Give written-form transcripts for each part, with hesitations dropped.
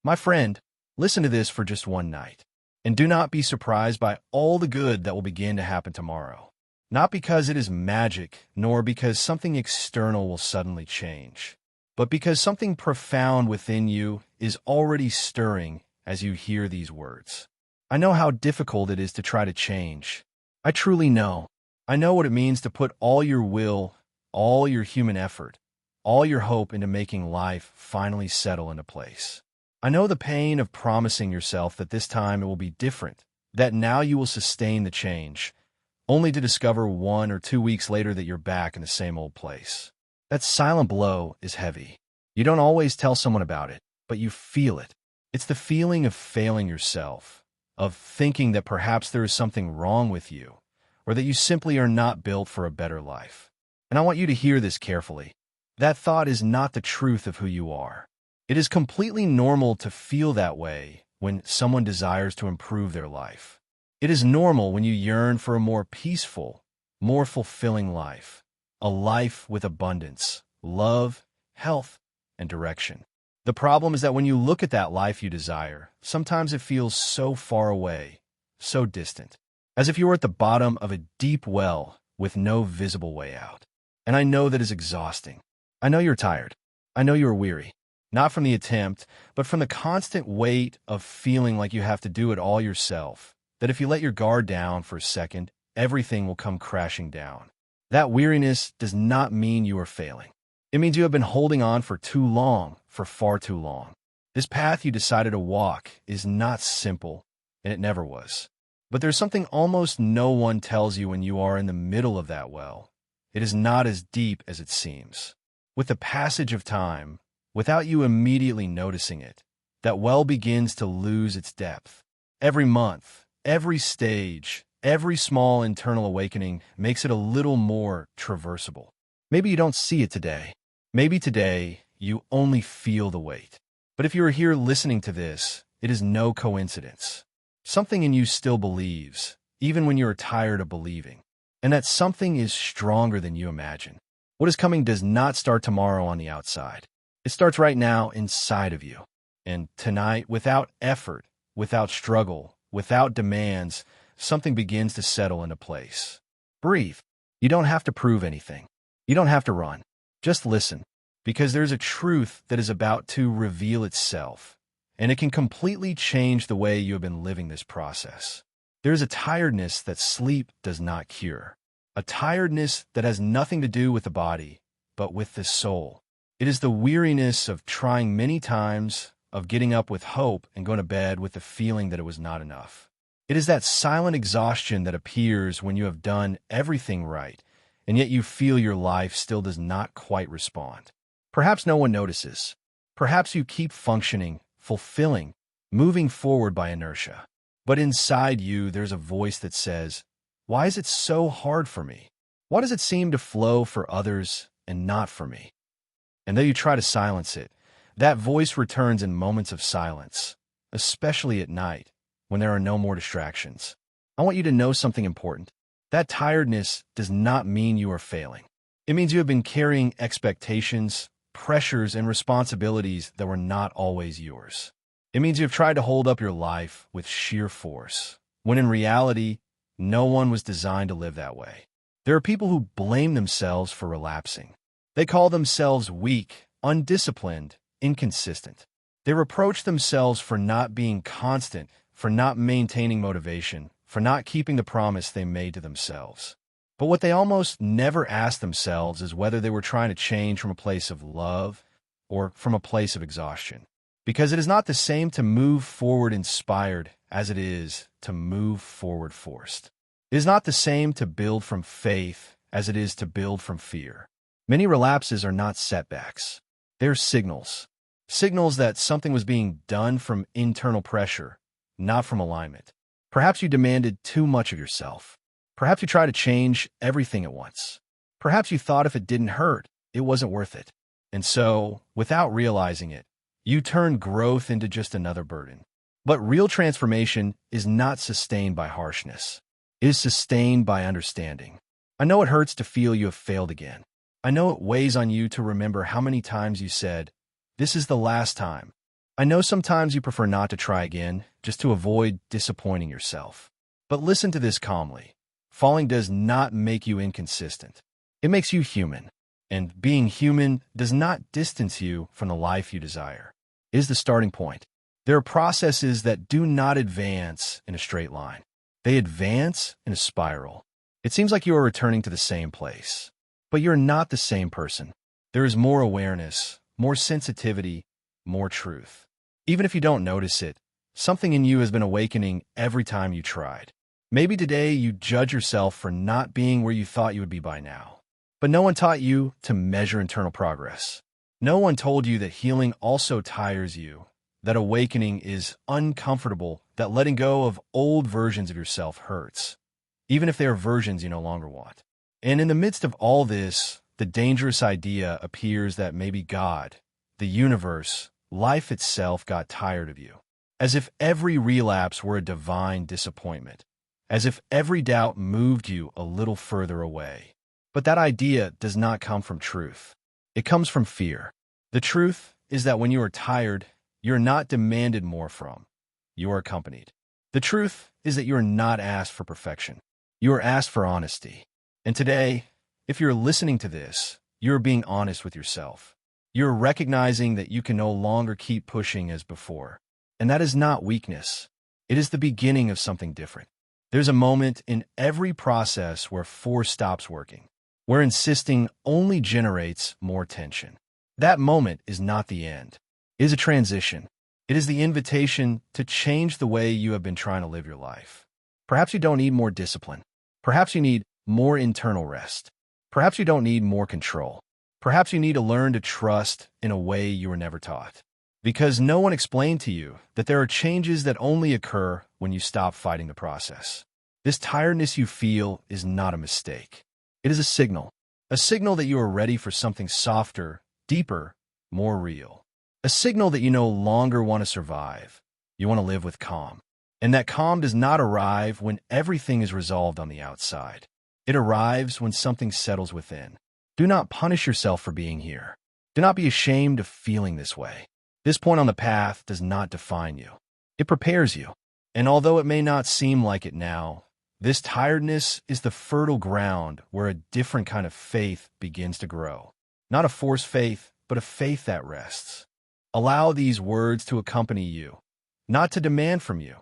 My friend, listen to this for just one night. And do not be surprised by all the good that will begin to happen tomorrow. Not because it is magic, nor because something external will suddenly change, but because something profound within you is already stirring as you hear these words. I know how difficult it is to try to change. I truly know. I know what it means to put all your will, all your human effort, all your hope into making life finally settle into place. I know the pain of promising yourself that this time it will be different, that now you will sustain the change, only to discover 1 or 2 weeks later that you're back in the same old place. That silent blow is heavy. You don't always tell someone about it, but you feel it. It's the feeling of failing yourself, of thinking that perhaps there is something wrong with you, or that you simply are not built for a better life. And I want you to hear this carefully. That thought is not the truth of who you are. It is completely normal to feel that way when someone desires to improve their life. It is normal when you yearn for a more peaceful, more fulfilling life, a life with abundance, love, health, and direction. The problem is that when you look at that life you desire, sometimes it feels so far away, so distant, as if you were at the bottom of a deep well with no visible way out. And I know that is exhausting. I know you're tired. I know you are weary, not from the attempt, but from the constant weight of feeling like you have to do it all yourself, that if you let your guard down for a second, everything will come crashing down. That weariness does not mean you are failing. It means you have been holding on for too long, for far too long. This path you decided to walk is not simple, and it never was. But there's something almost no one tells you when you are in the middle of that well. It is not as deep as it seems. With the passage of time, without you immediately noticing it, that well begins to lose its depth. Every month, every stage, every small internal awakening makes it a little more traversable. Maybe you don't see it today. Maybe today you only feel the weight. But if you are here listening to this, it is no coincidence. Something in you still believes, even when you are tired of believing. And that something is stronger than you imagine. What is coming does not start tomorrow on the outside. It starts right now inside of you. And tonight, without effort, without struggle, without demands, something begins to settle into place. Breathe. You don't have to prove anything. You don't have to run. Just listen, because there's a truth that is about to reveal itself, and it can completely change the way you have been living this process. There's a tiredness that sleep does not cure, a tiredness that has nothing to do with the body, but with the soul. It is the weariness of trying many times, of getting up with hope and going to bed with the feeling that it was not enough. It is that silent exhaustion that appears when you have done everything right, and yet you feel your life still does not quite respond. Perhaps no one notices. Perhaps you keep functioning, fulfilling, moving forward by inertia. But inside you, there's a voice that says, "Why is it so hard for me? Why does it seem to flow for others and not for me?" And though you try to silence it, that voice returns in moments of silence, especially at night, when there are no more distractions. I want you to know something important. That tiredness does not mean you are failing. It means you have been carrying expectations, pressures, and responsibilities that were not always yours. It means you have tried to hold up your life with sheer force, when in reality, no one was designed to live that way. There are people who blame themselves for relapsing. They call themselves weak, undisciplined, inconsistent. They reproach themselves for not being constant, for not maintaining motivation, for not keeping the promise they made to themselves. But what they almost never ask themselves is whether they were trying to change from a place of love or from a place of exhaustion. Because it is not the same to move forward inspired as it is to move forward forced. It is not the same to build from faith as it is to build from fear. Many relapses are not setbacks. They're signals. Signals that something was being done from internal pressure, not from alignment. Perhaps you demanded too much of yourself. Perhaps you tried to change everything at once. Perhaps you thought if it didn't hurt, it wasn't worth it. And so, without realizing it, you turned growth into just another burden. But real transformation is not sustained by harshness. It is sustained by understanding. I know it hurts to feel you have failed again. I know it weighs on you to remember how many times you said, "This is the last time," I know sometimes you prefer not to try again, just to avoid disappointing yourself. But listen to this calmly. Falling does not make you inconsistent. It makes you human. And being human does not distance you from the life you desire. It is the starting point. There are processes that do not advance in a straight line. They advance in a spiral. It seems like you are returning to the same place. But you're not the same person. There is more awareness, more sensitivity, more truth. Even if you don't notice it, something in you has been awakening every time you tried. Maybe today you judge yourself for not being where you thought you would be by now. But no one taught you to measure internal progress. No one told you that healing also tires you, that awakening is uncomfortable, that letting go of old versions of yourself hurts, even if they are versions you no longer want. And in the midst of all this, the dangerous idea appears that maybe God, the universe, life itself got tired of you, as if every relapse were a divine disappointment, as if every doubt moved you a little further away. But that idea does not come from truth. It comes from fear. The truth is that when you are tired, you're not demanded more from. You are accompanied. The truth is that you are not asked for perfection. You are asked for honesty. And today, if you're listening to this, you're being honest with yourself. You're recognizing that you can no longer keep pushing as before. And that is not weakness. It is the beginning of something different. There's a moment in every process where force stops working, where insisting only generates more tension. That moment is not the end. It is a transition. It is the invitation to change the way you have been trying to live your life. Perhaps you don't need more discipline. Perhaps you need more internal rest. Perhaps you don't need more control. Perhaps you need to learn to trust in a way you were never taught. Because no one explained to you that there are changes that only occur when you stop fighting the process. This tiredness you feel is not a mistake. It is a signal that you are ready for something softer, deeper, more real. A signal that you no longer want to survive. You want to live with calm. And that calm does not arrive when everything is resolved on the outside. It arrives when something settles within. Do not punish yourself for being here. Do not be ashamed of feeling this way. This point on the path does not define you. It prepares you. And although it may not seem like it now, this tiredness is the fertile ground where a different kind of faith begins to grow. Not a forced faith, but a faith that rests. Allow these words to accompany you, not to demand from you,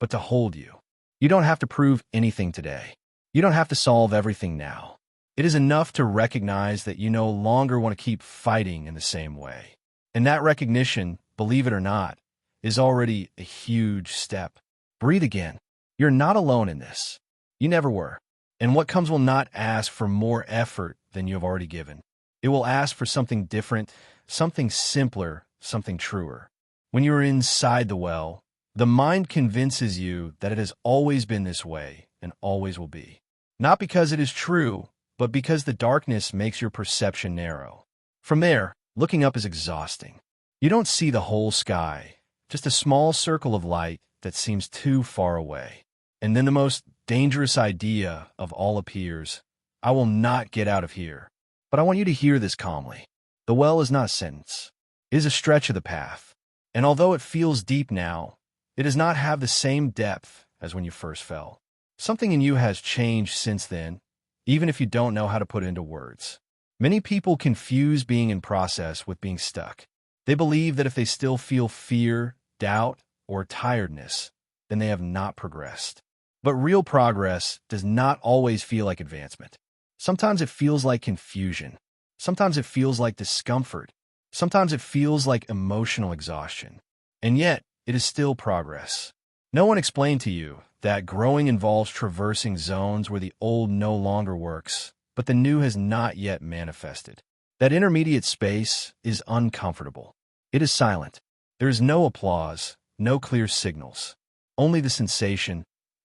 but to hold you. You don't have to prove anything today. You don't have to solve everything now. It is enough to recognize that you no longer want to keep fighting in the same way. And that recognition, believe it or not, is already a huge step. Breathe again. You're not alone in this. You never were. And what comes will not ask for more effort than you have already given. It will ask for something different, something simpler, something truer. When you are inside the well, the mind convinces you that it has always been this way and always will be. Not because it is true, but because the darkness makes your perception narrow. From there, looking up is exhausting. You don't see the whole sky, just a small circle of light that seems too far away. And then the most dangerous idea of all appears. I will not get out of here. But I want you to hear this calmly. The well is not a sentence. It is a stretch of the path. And although it feels deep now, it does not have the same depth as when you first fell. Something in you has changed since then, even if you don't know how to put it into words. Many people confuse being in process with being stuck. They believe that if they still feel fear, doubt, or tiredness, then they have not progressed. But real progress does not always feel like advancement. Sometimes it feels like confusion. Sometimes it feels like discomfort. Sometimes it feels like emotional exhaustion. And yet, it is still progress. No one explained to you that growing involves traversing zones where the old no longer works, but the new has not yet manifested. That intermediate space is uncomfortable. It is silent. There is no applause, no clear signals. Only the sensation,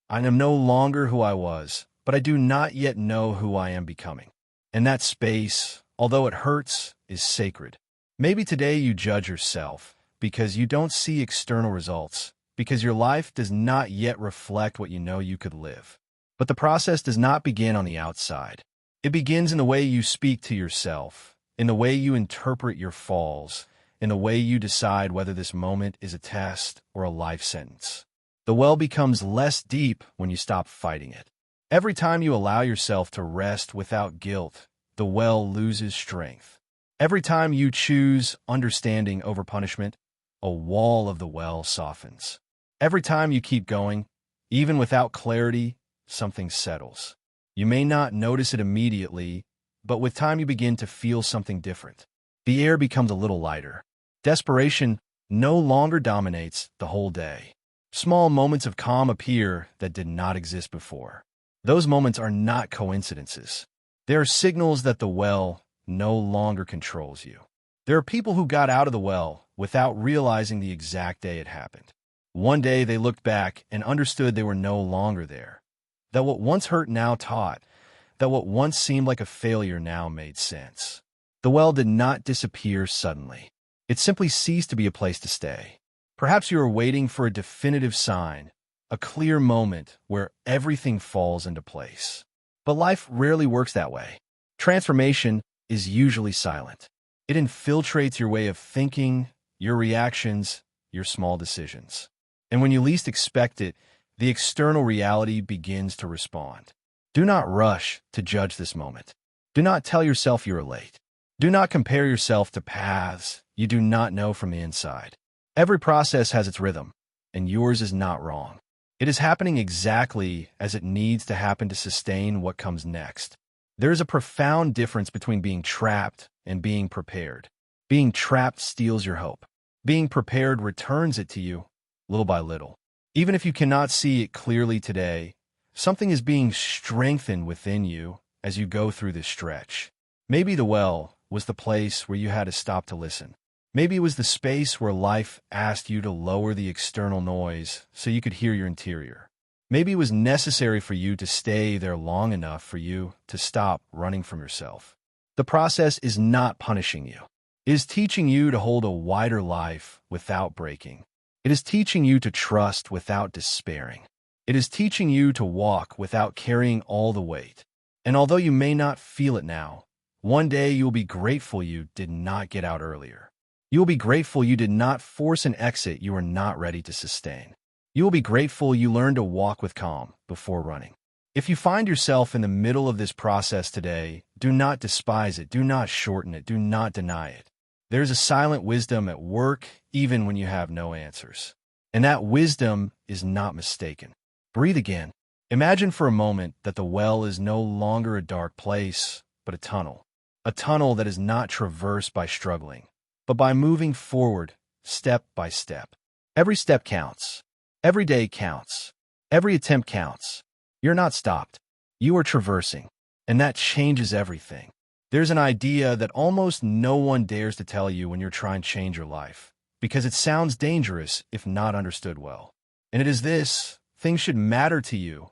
I am no longer who I was, but I do not yet know who I am becoming. And that space, although it hurts, is sacred. Maybe today you judge yourself because you don't see external results, because your life does not yet reflect what you know you could live. But the process does not begin on the outside. It begins in the way you speak to yourself, in the way you interpret your falls, in the way you decide whether this moment is a test or a life sentence. The well becomes less deep when you stop fighting it. Every time you allow yourself to rest without guilt, the well loses strength. Every time you choose understanding over punishment, a wall of the well softens. Every time you keep going, even without clarity, something settles. You may not notice it immediately, but with time you begin to feel something different. The air becomes a little lighter. Desperation no longer dominates the whole day. Small moments of calm appear that did not exist before. Those moments are not coincidences. They are signals that the well no longer controls you. There are people who got out of the well without realizing the exact day it happened. One day they looked back and understood they were no longer there. That what once hurt now taught. That what once seemed like a failure now made sense. The well did not disappear suddenly. It simply ceased to be a place to stay. Perhaps you are waiting for a definitive sign, a clear moment where everything falls into place. But life rarely works that way. Transformation is usually silent. It infiltrates your way of thinking, your reactions, your small decisions. And when you least expect it, the external reality begins to respond. Do not rush to judge this moment. Do not tell yourself you are late. Do not compare yourself to paths you do not know from the inside. Every process has its rhythm, and yours is not wrong. It is happening exactly as it needs to happen to sustain what comes next. There is a profound difference between being trapped and being prepared. Being trapped steals your hope. Being prepared returns it to you, little by little. Even if you cannot see it clearly today, something is being strengthened within you as you go through this stretch. Maybe the well was the place where you had to stop to listen. Maybe it was the space where life asked you to lower the external noise so you could hear your interior. Maybe it was necessary for you to stay there long enough for you to stop running from yourself. The process is not punishing you. It is teaching you to hold a wider life without breaking. It is teaching you to trust without despairing. It is teaching you to walk without carrying all the weight. And although you may not feel it now, one day you will be grateful you did not get out earlier. You will be grateful you did not force an exit you were not ready to sustain. You will be grateful you learned to walk with calm before running. If you find yourself in the middle of this process today, do not despise it, do not shorten it, do not deny it. There is a silent wisdom at work even when you have no answers. And that wisdom is not mistaken. Breathe again. Imagine for a moment that the well is no longer a dark place, but a tunnel. A tunnel that is not traversed by struggling, but by moving forward, step by step. Every step counts. Every day counts. Every attempt counts. You're not stopped. You are traversing, and that changes everything. There's an idea that almost no one dares to tell you when you're trying to change your life, because it sounds dangerous if not understood well. And it is this: things should matter to you,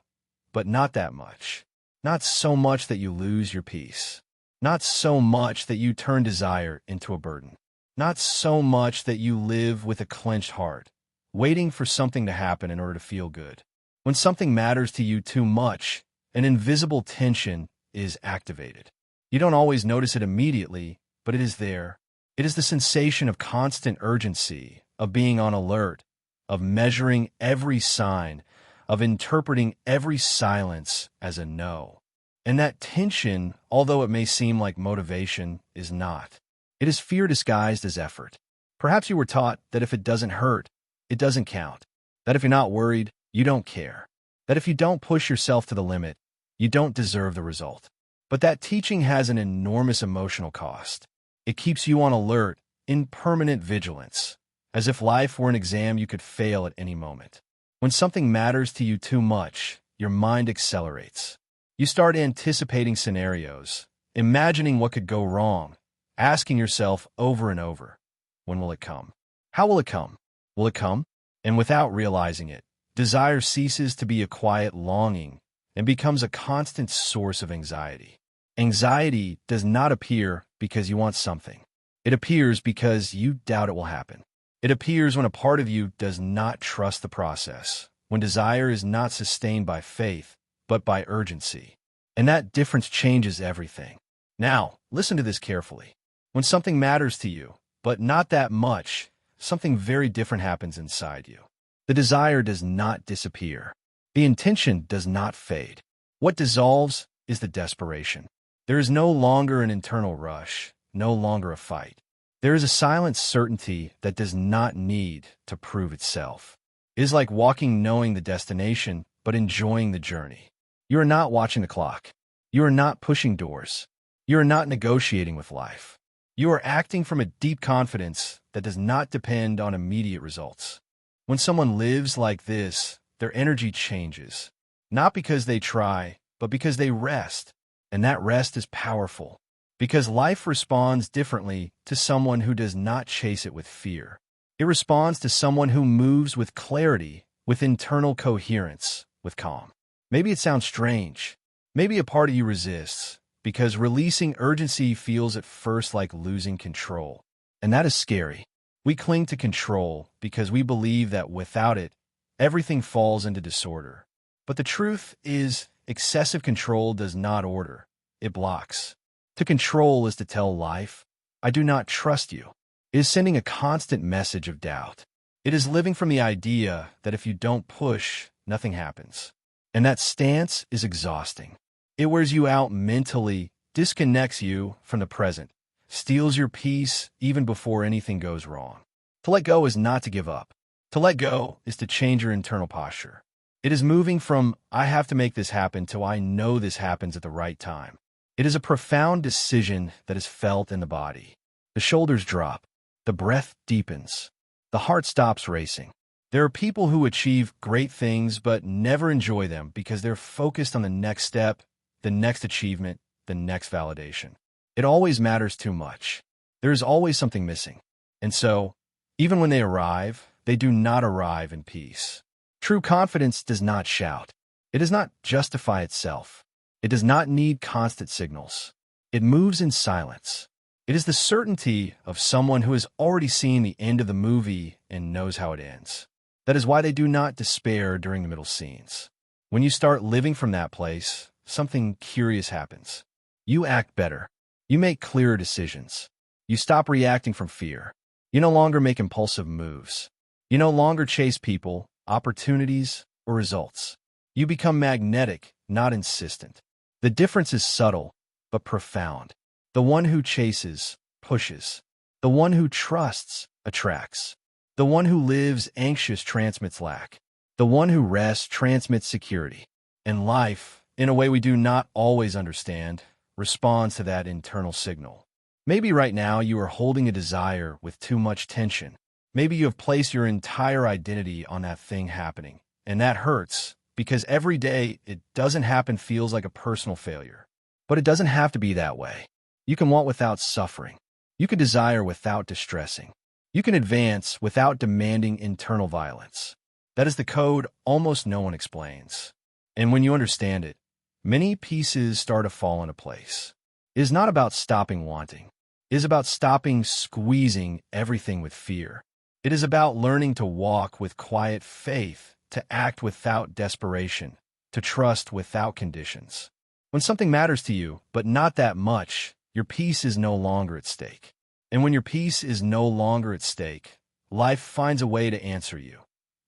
but not that much. Not so much that you lose your peace. Not so much that you turn desire into a burden. Not so much that you live with a clenched heart, waiting for something to happen in order to feel good. When something matters to you too much, an invisible tension is activated. You don't always notice it immediately, but it is there. It is the sensation of constant urgency, of being on alert, of measuring every sign, of interpreting every silence as a no. And that tension, although it may seem like motivation, is not. It is fear disguised as effort. Perhaps you were taught that if it doesn't hurt, it doesn't count. That if you're not worried, you don't care. That if you don't push yourself to the limit, you don't deserve the result. But that teaching has an enormous emotional cost. It keeps you on alert, in permanent vigilance, as if life were an exam you could fail at any moment. When something matters to you too much, your mind accelerates. You start anticipating scenarios, imagining what could go wrong, asking yourself over and over, when will it come? How will it come? Will it come? And without realizing it, desire ceases to be a quiet longing and becomes a constant source of anxiety. Anxiety does not appear because you want something. It appears because you doubt it will happen. It appears when a part of you does not trust the process, when desire is not sustained by faith, but by urgency. And that difference changes everything. Now, listen to this carefully. When something matters to you, but not that much, something very different happens inside you. The desire does not disappear. The intention does not fade. What dissolves is the desperation. There is no longer an internal rush, no longer a fight. There is a silent certainty that does not need to prove itself. It is like walking knowing the destination, but enjoying the journey. You are not watching the clock. You are not pushing doors. You are not negotiating with life. You are acting from a deep confidence that does not depend on immediate results. When someone lives like this, their energy changes, not because they try, but because they rest. And that rest is powerful, because life responds differently to someone who does not chase it with fear. It responds to someone who moves with clarity, with internal coherence, with calm. Maybe it sounds strange. Maybe a part of you resists, because releasing urgency feels at first like losing control. And that is scary. We cling to control because we believe that without it, everything falls into disorder. But the truth is, excessive control does not order. It blocks. To control is to tell life, I do not trust you. It is sending a constant message of doubt. It is living from the idea that if you don't push, nothing happens. And that stance is exhausting. It wears you out mentally, disconnects you from the present, steals your peace even before anything goes wrong. To let go is not to give up. To let go is to change your internal posture. It is moving from, I have to make this happen, to I know this happens at the right time. It is a profound decision that is felt in the body. The shoulders drop. The breath deepens. The heart stops racing. There are people who achieve great things but never enjoy them because they're focused on the next step, the next achievement, the next validation. It always matters too much. There is always something missing. And so, even when they arrive, they do not arrive in peace. True confidence does not shout. It does not justify itself. It does not need constant signals. It moves in silence. It is the certainty of someone who has already seen the end of the movie and knows how it ends. That is why they do not despair during the middle scenes. When you start living from that place, something curious happens. You act better. You make clearer decisions. You stop reacting from fear. You no longer make impulsive moves. You no longer chase people, opportunities, or results. You become magnetic, not insistent. The difference is subtle, but profound. The one who chases, pushes. The one who trusts, attracts. The one who lives anxious transmits lack. The one who rests transmits security. And life, in a way we do not always understand, responds to that internal signal. Maybe right now you are holding a desire with too much tension. Maybe you have placed your entire identity on that thing happening. And that hurts, because every day it doesn't happen feels like a personal failure. But it doesn't have to be that way. You can want without suffering. You can desire without distressing. You can advance without demanding internal violence. That is the code almost no one explains. And when you understand it, many pieces start to fall into place. It is not about stopping wanting. It is about stopping squeezing everything with fear. It is about learning to walk with quiet faith, to act without desperation, to trust without conditions. When something matters to you, but not that much, your peace is no longer at stake. And when your peace is no longer at stake, life finds a way to answer you.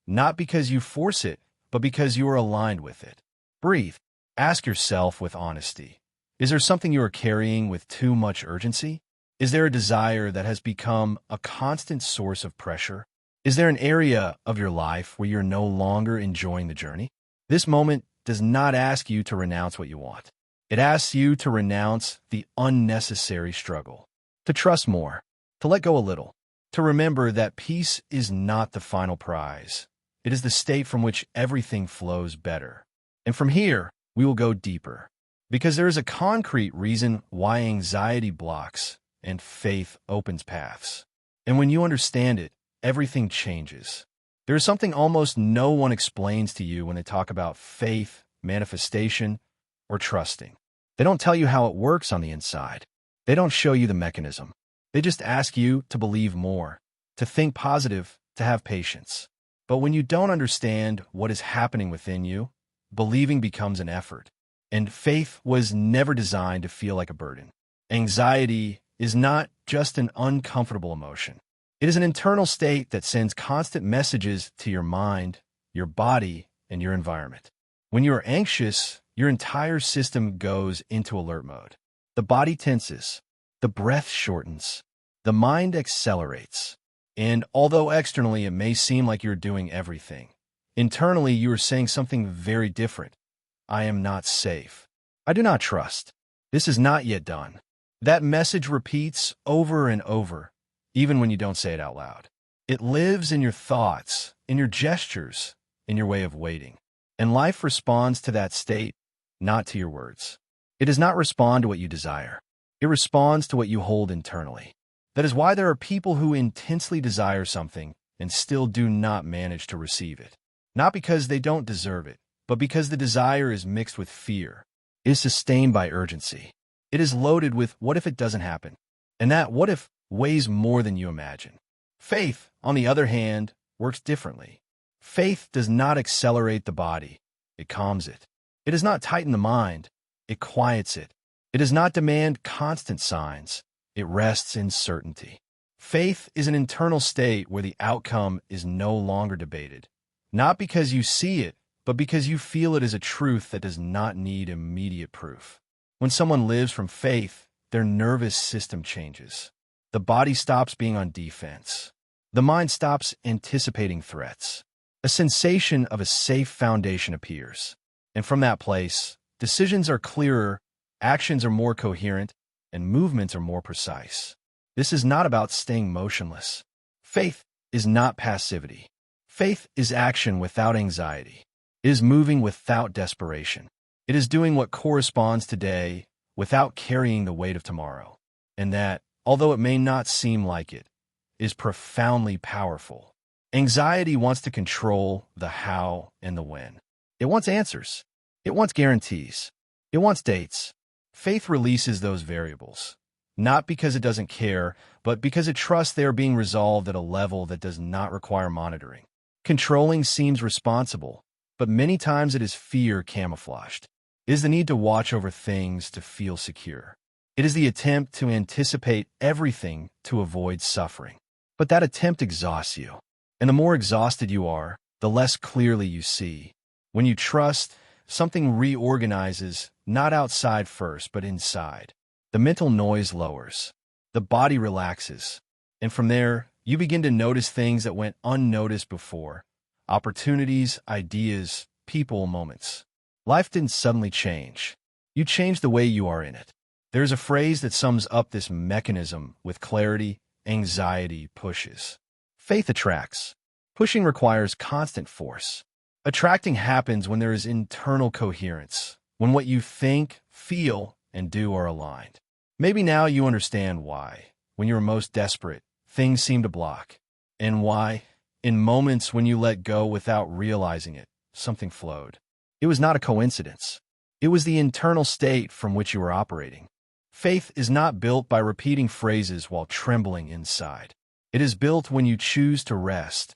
Not because you force it, but because you are aligned with it. Breathe. Ask yourself with honesty. Is there something you are carrying with too much urgency? Is there a desire that has become a constant source of pressure? Is there an area of your life where you're no longer enjoying the journey? This moment does not ask you to renounce what you want. It asks you to renounce the unnecessary struggle, to trust more, to let go a little, to remember that peace is not the final prize. It is the state from which everything flows better. And from here, we will go deeper, because there is a concrete reason why anxiety blocks and faith opens paths. And when you understand it, everything changes. There is something almost no one explains to you when they talk about faith, manifestation, or trusting. They don't tell you how it works on the inside. They don't show you the mechanism. They just ask you to believe more, to think positive, to have patience. But when you don't understand what is happening within you, believing becomes an effort. And faith was never designed to feel like a burden. Anxiety is not just an uncomfortable emotion. It is an internal state that sends constant messages to your mind, your body, and your environment. When you are anxious, your entire system goes into alert mode. The body tenses, the breath shortens, the mind accelerates. And although externally it may seem like you're doing everything, internally you are saying something very different. I am not safe. I do not trust. This is not yet done. That message repeats over and over, even when you don't say it out loud. It lives in your thoughts, in your gestures, in your way of waiting. And life responds to that state, not to your words. It does not respond to what you desire. It responds to what you hold internally. That is why there are people who intensely desire something and still do not manage to receive it. Not because they don't deserve it, but because the desire is mixed with fear. It is sustained by urgency. It is loaded with what if it doesn't happen? And that what if weighs more than you imagine. Faith, on the other hand, works differently. Faith does not accelerate the body. It calms it. It does not tighten the mind. It quiets it. It does not demand constant signs. It rests in certainty. Faith is an internal state where the outcome is no longer debated. Not because you see it, but because you feel it is a truth that does not need immediate proof. When someone lives from faith, their nervous system changes. The body stops being on defense. The mind stops anticipating threats. A sensation of a safe foundation appears. And from that place, decisions are clearer, actions are more coherent, and movements are more precise. This is not about staying motionless. Faith is not passivity. Faith is action without anxiety. It is moving without desperation. It is doing what corresponds today without carrying the weight of tomorrow. And that, although it may not seem like it, is profoundly powerful. Anxiety wants to control the how and the when. It wants answers. It wants guarantees. It wants dates. Faith releases those variables, not because it doesn't care, but because it trusts they are being resolved at a level that does not require monitoring. Controlling seems responsible, but many times it is fear camouflaged. It is the need to watch over things to feel secure. It is the attempt to anticipate everything to avoid suffering. But that attempt exhausts you. And the more exhausted you are, the less clearly you see. When you trust, something reorganizes, not outside first, but inside. The mental noise lowers. The body relaxes. And from there, you begin to notice things that went unnoticed before. Opportunities, ideas, people, moments. Life didn't suddenly change. You changed the way you are in it. There's a phrase that sums up this mechanism with clarity. Anxiety pushes. Faith attracts. Pushing requires constant force. Attracting happens when there is internal coherence, when what you think, feel, and do are aligned. Maybe now you understand why, when you are most desperate, things seem to block, and why, in moments when you let go without realizing it, something flowed. It was not a coincidence. It was the internal state from which you were operating. Faith is not built by repeating phrases while trembling inside. It is built when you choose to rest,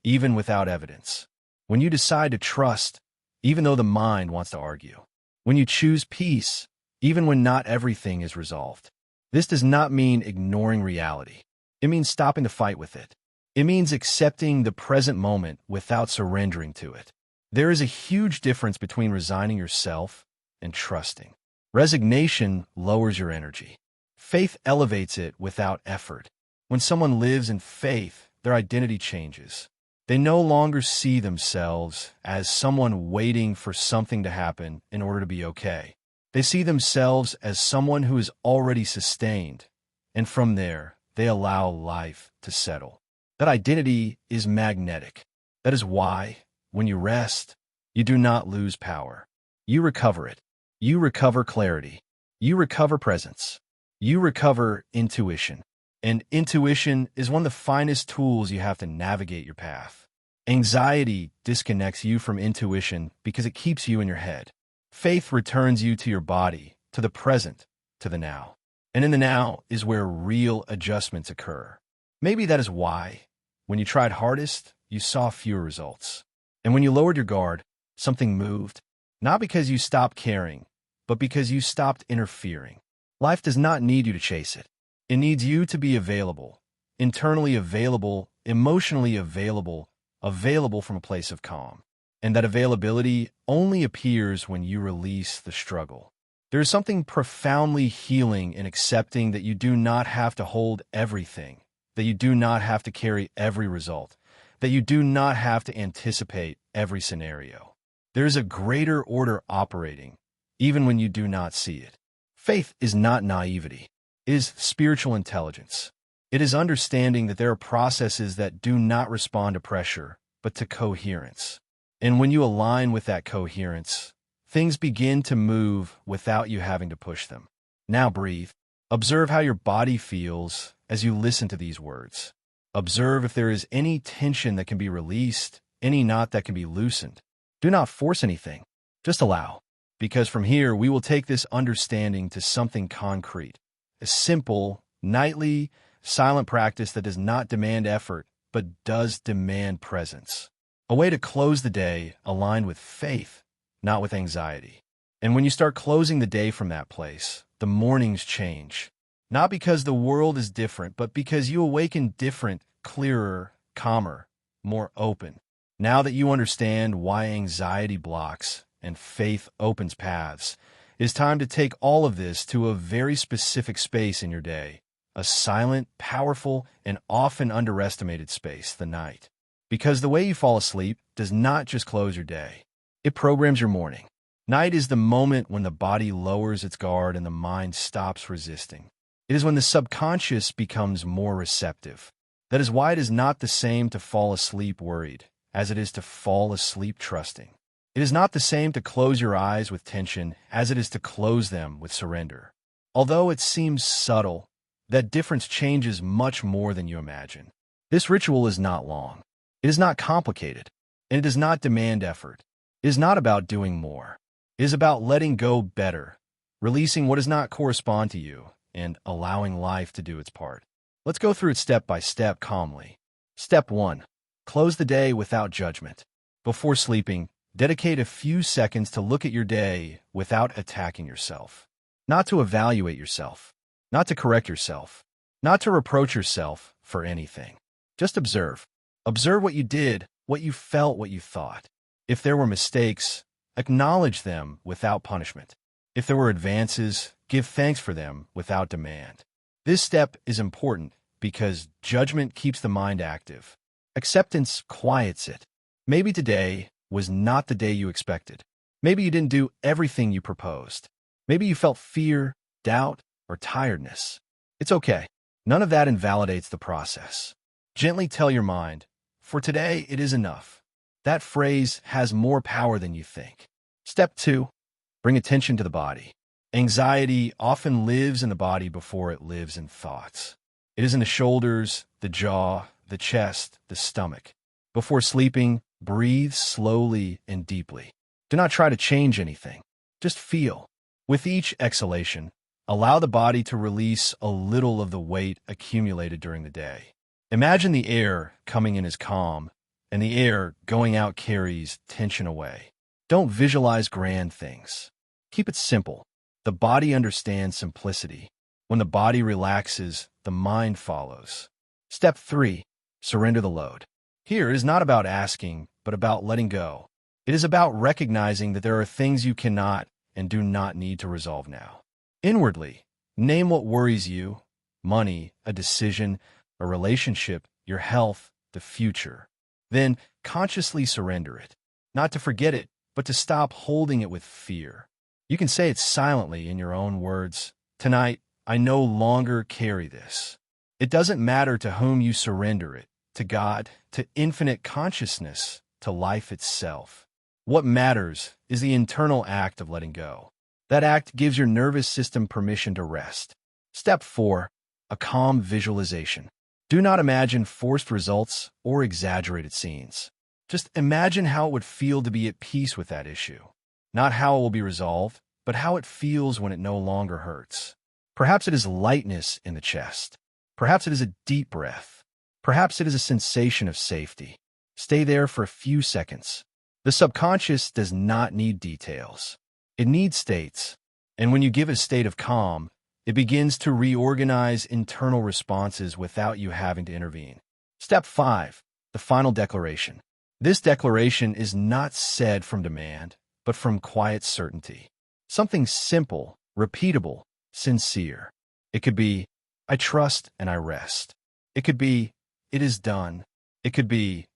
even without evidence. When you decide to trust, even though the mind wants to argue. When you choose peace, even when not everything is resolved. This does not mean ignoring reality. It means stopping the fight with it. It means accepting the present moment without surrendering to it. There is a huge difference between resigning yourself and trusting. Resignation lowers your energy. Faith elevates it without effort. When someone lives in faith, their identity changes. They no longer see themselves as someone waiting for something to happen in order to be okay. They see themselves as someone who is already sustained, and from there, they allow life to settle. That identity is magnetic. That is why, when you rest, you do not lose power. You recover it. You recover clarity. You recover presence. You recover intuition. And intuition is one of the finest tools you have to navigate your path. Anxiety disconnects you from intuition because it keeps you in your head. Faith returns you to your body, to the present, to the now. And in the now is where real adjustments occur. Maybe that is why, when you tried hardest, you saw fewer results. And when you lowered your guard, something moved. Not because you stopped caring, but because you stopped interfering. Life does not need you to chase it. It needs you to be available, internally available, emotionally available, available from a place of calm. And that availability only appears when you release the struggle. There is something profoundly healing in accepting that you do not have to hold everything, that you do not have to carry every result, that you do not have to anticipate every scenario. There is a greater order operating, even when you do not see it. Faith is not naivety. It is spiritual intelligence. It is understanding that there are processes that do not respond to pressure, but to coherence. And when you align with that coherence, things begin to move without you having to push them. Now breathe. Observe how your body feels as you listen to these words. Observe if there is any tension that can be released, any knot that can be loosened. Do not force anything. Just allow. Because from here, we will take this understanding to something concrete. A simple, nightly, silent practice that does not demand effort, but does demand presence. A way to close the day aligned with faith, not with anxiety. And when you start closing the day from that place, the mornings change. Not because the world is different, but because you awaken different, clearer, calmer, more open. Now that you understand why anxiety blocks and faith opens paths, it is time to take all of this to a very specific space in your day. A silent, powerful, and often underestimated space, the night. Because the way you fall asleep does not just close your day. It programs your morning. Night is the moment when the body lowers its guard and the mind stops resisting. It is when the subconscious becomes more receptive. That is why it is not the same to fall asleep worried as it is to fall asleep trusting. It is not the same to close your eyes with tension as it is to close them with surrender. Although it seems subtle, that difference changes much more than you imagine. This ritual is not long. It is not complicated, and it does not demand effort. It is not about doing more. It is about letting go better, releasing what does not correspond to you, and allowing life to do its part. Let's go through it step by step calmly. Step 1. Close the day without judgment. Before sleeping, dedicate a few seconds to look at your day without attacking yourself. Not to evaluate yourself. Not to correct yourself. Not to reproach yourself for anything. Just observe. Observe what you did, what you felt, what you thought. If there were mistakes, acknowledge them without punishment. If there were advances, give thanks for them without demand. This step is important because judgment keeps the mind active. Acceptance quiets it. Maybe today was not the day you expected. Maybe you didn't do everything you proposed. Maybe you felt fear, doubt, or tiredness. It's okay. None of that invalidates the process. Gently tell your mind, for today it is enough. That phrase has more power than you think. Step 2. Bring attention to the body. Anxiety often lives in the body before it lives in thoughts. It is in the shoulders, the jaw, the chest, the stomach. Before sleeping, breathe slowly and deeply. Do not try to change anything. Just feel. With each exhalation, allow the body to release a little of the weight accumulated during the day. Imagine the air coming in as calm, and the air going out carries tension away. Don't visualize grand things. Keep it simple. The body understands simplicity. When the body relaxes, the mind follows. Step 3. Surrender the load. Here it is not about asking, but about letting go. It is about recognizing that there are things you cannot and do not need to resolve now. Inwardly, name what worries you: money, a decision, a relationship, your health, the future. Then consciously surrender it. Not to forget it, but to stop holding it with fear. You can say it silently in your own words. Tonight, I no longer carry this. It doesn't matter to whom you surrender it, to God, to infinite consciousness, to life itself. What matters is the internal act of letting go. That act gives your nervous system permission to rest. Step 4. A calm visualization. Do not imagine forced results or exaggerated scenes. Just imagine how it would feel to be at peace with that issue. Not how it will be resolved, but how it feels when it no longer hurts. Perhaps it is lightness in the chest. Perhaps it is a deep breath. Perhaps it is a sensation of safety. Stay there for a few seconds. The subconscious does not need details. It needs states. And when you give a state of calm, It begins to reorganize internal responses without you having to intervene. Step 5. The final declaration. This declaration is not said from demand, but from quiet certainty. Something simple, repeatable, sincere. It could be, I trust and I rest. It could be, it is done. It could be,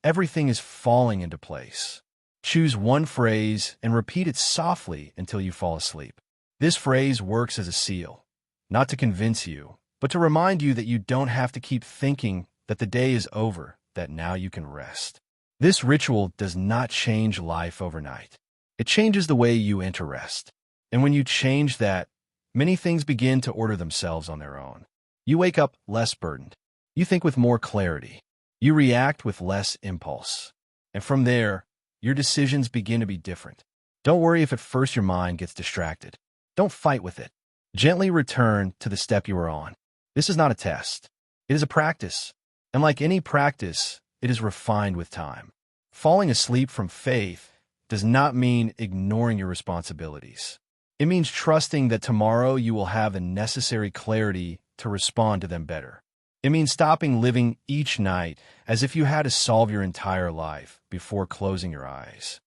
everything is falling into place. Choose one phrase and repeat it softly until you fall asleep. This phrase works as a seal, not to convince you, but to remind you that you don't have to keep thinking that the day is over, that now you can rest. This ritual does not change life overnight. It changes the way you enter rest. And when you change that, many things begin to order themselves on their own. You wake up less burdened. You think with more clarity. You react with less impulse. And from there, your decisions begin to be different. Don't worry if at first your mind gets distracted. Don't fight with it. Gently return to the step you are on. This is not a test. It is a practice. And like any practice, it is refined with time. Falling asleep from faith does not mean ignoring your responsibilities. It means trusting that tomorrow you will have the necessary clarity to respond to them better. It means stopping living each night as if you had to solve your entire life before closing your eyes.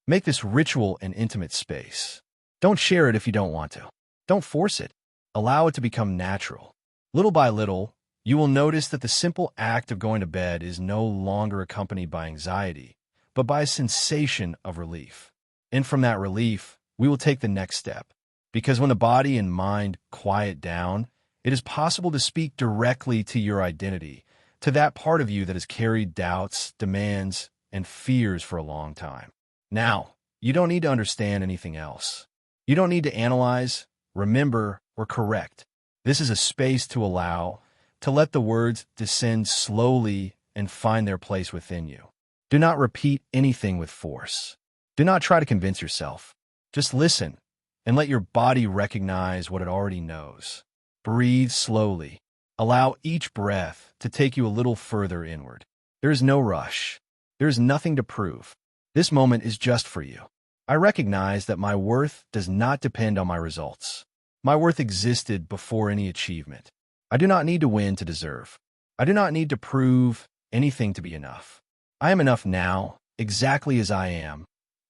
Make this ritual an intimate space. Don't share it if you don't want to. Don't force it. Allow it to become natural. Little by little, you will notice that the simple act of going to bed is no longer accompanied by anxiety, but by a sensation of relief. And from that relief, we will take the next step. Because when the body and mind quiet down, it is possible to speak directly to your identity, to that part of you that has carried doubts, demands, and fears for a long time. Now, you don't need to understand anything else. You don't need to analyze, remember, or correct. This is a space to allow, to let the words descend slowly and find their place within you. Do not repeat anything with force. Do not try to convince yourself. Just listen and let your body recognize what it already knows. Breathe slowly. Allow each breath to take you a little further inward. There is no rush. There is nothing to prove. This moment is just for you. I recognize that my worth does not depend on my results. My worth existed before any achievement. I do not need to win to deserve. I do not need to prove anything to be enough. I am enough now, exactly as I am.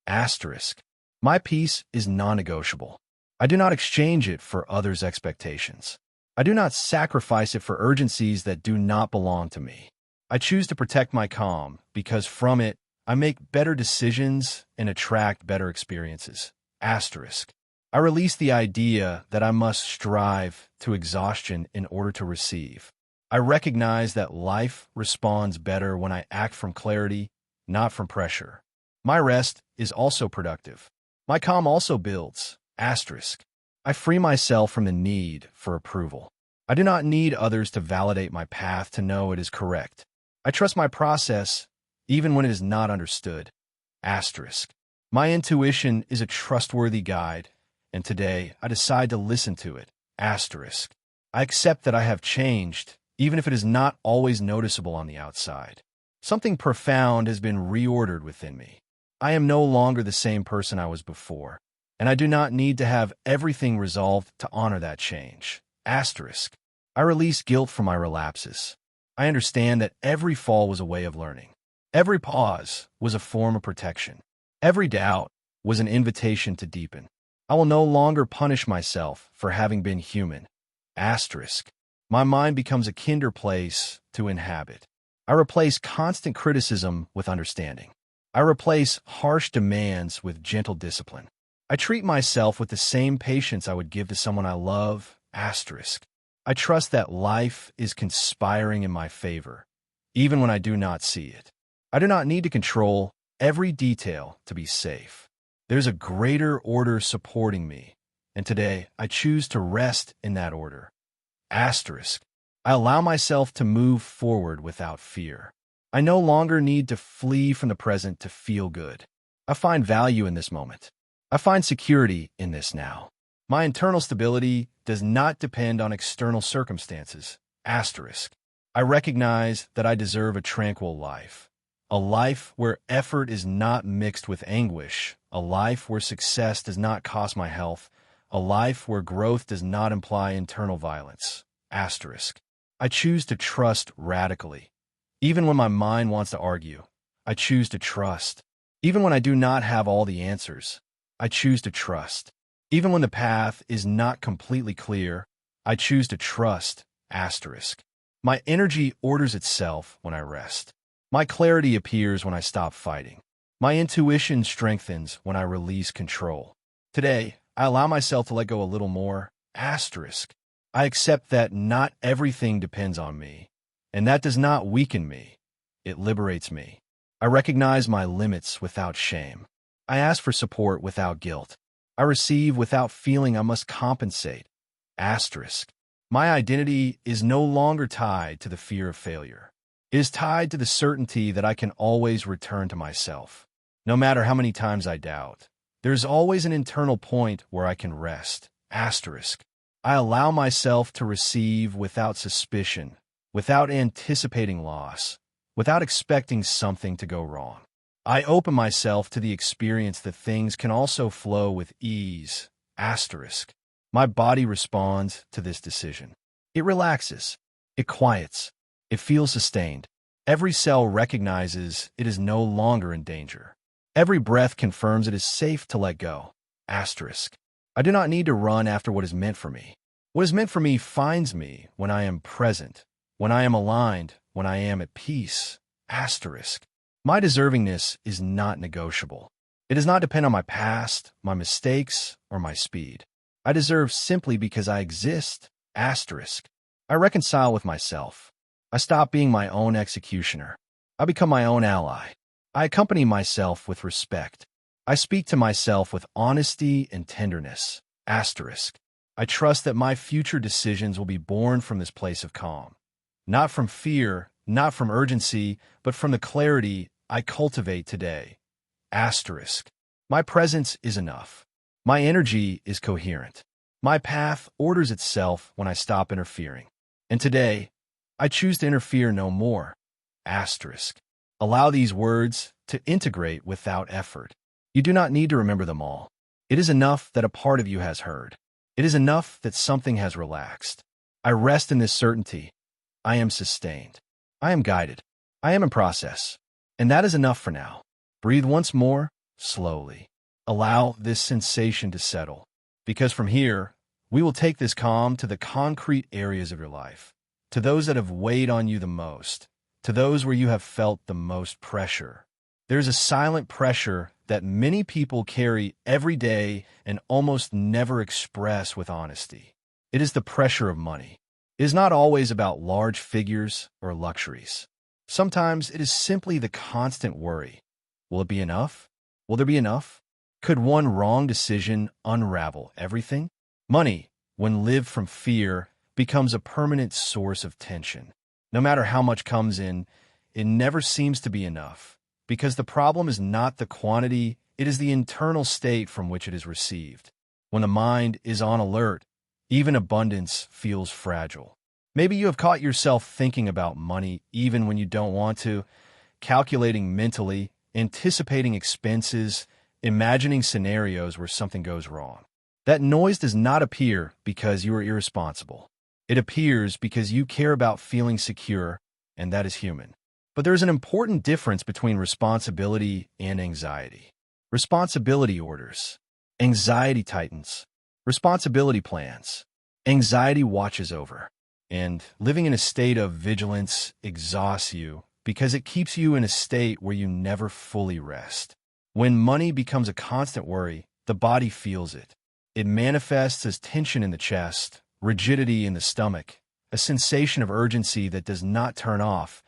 Asterisk. My peace is non-negotiable. I do not exchange it for others' expectations. I do not sacrifice it for urgencies that do not belong to me. I choose to protect my calm because from it, I make better decisions and attract better experiences. Asterisk. I release the idea that I must strive to exhaustion in order to receive. I recognize that life responds better when I act from clarity, not from pressure. My rest is also productive. My calm also builds. Asterisk. I free myself from the need for approval. I do not need others to validate my path to know it is correct. I trust my process even when it is not understood. Asterisk. My intuition is a trustworthy guide, and today I decide to listen to it. Asterisk. I accept that I have changed, even if it is not always noticeable on the outside. Something profound has been reordered within me. I am no longer the same person I was before, and I do not need to have everything resolved to honor that change. Asterisk. I release guilt from my relapses. I understand that every fall was a way of learning. Every pause was a form of protection. Every doubt was an invitation to deepen. I will no longer punish myself for having been human. Asterisk. My mind becomes a kinder place to inhabit. I replace constant criticism with understanding. I replace harsh demands with gentle discipline. I treat myself with the same patience I would give to someone I love. Asterisk. I trust that life is conspiring in my favor, even when I do not see it. I do not need to control every detail to be safe. There's a greater order supporting me, and today I choose to rest in that order. Asterisk. I allow myself to move forward without fear. I no longer need to flee from the present to feel good. I find value in this moment. I find security in this now. My internal stability does not depend on external circumstances. Asterisk. I recognize that I deserve a tranquil life. A life where effort is not mixed with anguish. A life where success does not cost my health. a life where growth does not imply internal violence. Asterisk. I choose to trust radically. Even when my mind wants to argue, I choose to trust. Even when I do not have all the answers, I choose to trust. Even when the path is not completely clear, I choose to trust. Asterisk. My energy orders itself when I rest. My clarity appears when I stop fighting. My intuition strengthens when I release control. Today, I allow myself to let go a little more. Asterisk. I accept that not everything depends on me, and that does not weaken me. It liberates me. I recognize my limits without shame. I ask for support without guilt. I receive without feeling I must compensate. Asterisk. My identity is no longer tied to the fear of failure. It is tied to the certainty that I can always return to myself. No matter how many times I doubt, there is always an internal point where I can rest. Asterisk. I allow myself to receive without suspicion, without anticipating loss, without expecting something to go wrong. I open myself to the experience that things can also flow with ease. Asterisk. My body responds to this decision. It relaxes. It quiets. It feels sustained. Every cell recognizes it is no longer in danger. Every breath confirms it is safe to let go. Asterisk. I do not need to run after what is meant for me. What is meant for me finds me when I am present, when I am aligned, when I am at peace. Asterisk. My deservingness is not negotiable. It does not depend on my past, my mistakes, or my speed. I deserve simply because I exist. Asterisk. I reconcile with myself. I stop being my own executioner. I become my own ally. I accompany myself with respect. I speak to myself with honesty and tenderness. Asterisk. I trust that my future decisions will be born from this place of calm. Not from fear, not from urgency, but from the clarity I cultivate today. Asterisk. My presence is enough. My energy is coherent. My path orders itself when I stop interfering. And today, I choose to interfere no more. Asterisk. Allow these words to integrate without effort. You do not need to remember them all. It is enough that a part of you has heard. It is enough that something has relaxed. I rest in this certainty. I am sustained. I am guided. I am in process. And that is enough for now. Breathe once more, slowly. Allow this sensation to settle. Because from here, we will take this calm to the concrete areas of your life, to those that have weighed on you the most, to those where you have felt the most pressure. There's a silent pressure that many people carry every day and almost never express with honesty. It is the pressure of money. It is not always about large figures or luxuries. Sometimes it is simply the constant worry. Will it be enough? Will there be enough? Could one wrong decision unravel everything? Money, when lived from fear, becomes a permanent source of tension. No matter how much comes in, it never seems to be enough, because the problem is not the quantity, it is the internal state from which it is received. When the mind is on alert, even abundance feels fragile. Maybe you have caught yourself thinking about money even when you don't want to, calculating mentally, anticipating expenses, imagining scenarios where something goes wrong. That noise does not appear because you are irresponsible. It appears because you care about feeling secure, and that is human. But there's an important difference between responsibility and anxiety. Responsibility orders. Anxiety tightens. Responsibility plans. Anxiety watches over. And living in a state of vigilance exhausts you because it keeps you in a state where you never fully rest. When money becomes a constant worry, the body feels it. It manifests as tension in the chest, rigidity in the stomach, a sensation of urgency that does not turn off,